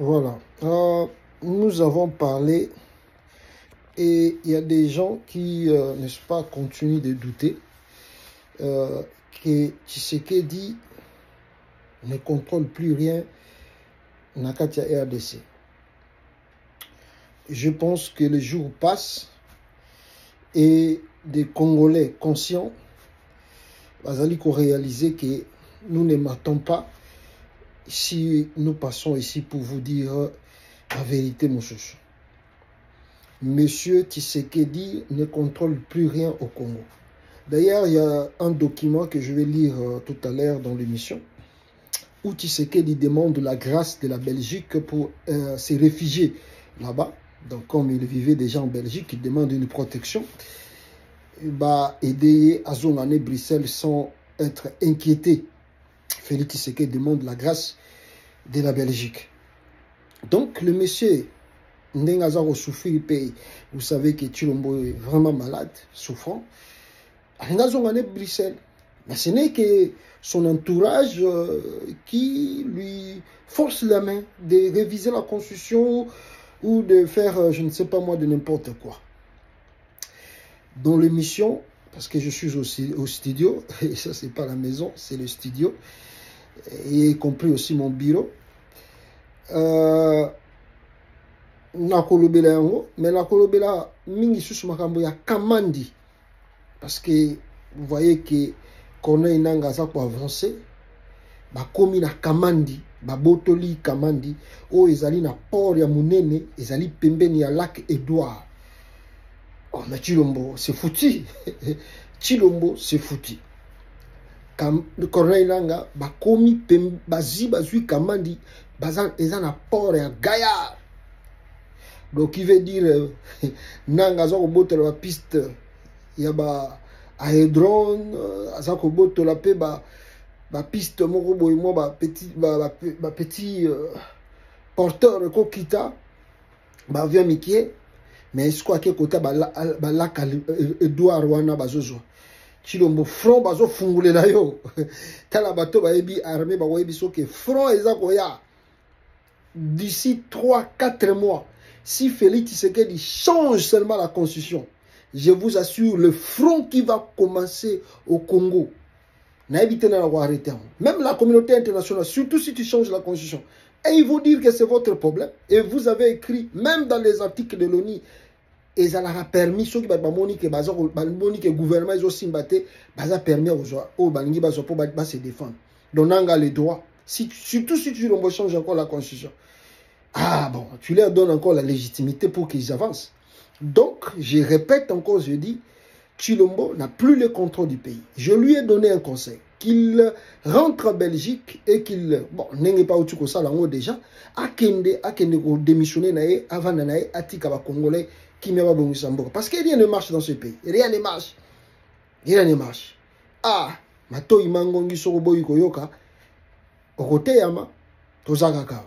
Voilà. Nous avons parlé et il y a des gens qui, n'est-ce pas, continuent de douter que Tshisekedi ne contrôle plus rien dans la RDC. Je pense que les jours passent et des Congolais conscients vont réaliser que nous ne matons pas si nous passons ici pour vous dire la vérité, mon chouchou. Monsieur Tshisekedi ne contrôle plus rien au Congo. D'ailleurs, il y a un document que je vais lire tout à l'heure dans l'émission où Tshisekedi demande la grâce de la Belgique pour se réfugier là-bas. Donc, comme il vivait déjà en Belgique, il demande une protection. Il va aider à Zongané Bruxelles sans être inquiété. Félix Tshisekedi demande la grâce de la Belgique. Donc, le monsieur Ndengazaro souffrir pays. Vous savez que Tshilombo est vraiment malade, souffrant. Il a Zongané Bruxelles. Mais ce n'est que son entourage qui lui force la main de réviser la constitution ou de faire, je ne sais pas moi, de n'importe quoi. Dans l'émission, parce que je suis aussi au studio, et ça c'est pas la maison, c'est le studio, et y compris aussi mon bureau, na kolobela yango, mais na kolobela mingi susu makambo ya kamandi, parce que vous voyez que Corneille Nangaa za ko avancer, ba komi na kamandi, ba botoli kamandi, o ezali na port ya munene, ezali pembeni ya lac Edouard. Oh, mais Tshilombo, c'est foutu. Tshilombo, c'est foutu. Corneille Nangaa, ba komi bazui kamandi, bazan ezana port ya Gaillard. Donc, il veut dire, Nangaa za ko botola la piste, ya ba aérodrome, za ko botola pe ba piste moko boy mo ba petit porteur ko kita, ba avion mikie. Mais est-ce que côté lac Edouard wana bazozo Tshilombo front bazo fungule na yo tala bato ba yebi armée ba yebi soke front ezako ya d'ici 3-4 mois si Félix Tshisekedi change seulement la constitution, je vous assure le front qui va commencer au Congo na éviter na arrêter même la communauté internationale, surtout si tu changes la constitution. Et ils vont dire que c'est votre problème. Et vous avez écrit, même dans les articles de l'ONU, et ça a permis, ceux qui que le gouvernement est aussi battu, ça a permis aux gens de se défendre. Donc, on a les droits. Surtout si tu changes encore la constitution. Ah bon, tu leur donnes encore la légitimité pour qu'ils avancent. Donc, je répète encore, je dis, Tshilombo n'a plus le contrôle du pays. Je lui ai donné un conseil. Qu'il rentre en Belgique et qu'il, bon, n'est pas au tout ça là déjà, akende démissionner nae avant nae atika ba Congolais qui me va bon Sambo parce que rien ne marche dans ce pays, rien ne marche, rien ne marche. Ah, mato imangongi soko boy koyoka, okote yama tozaka ka.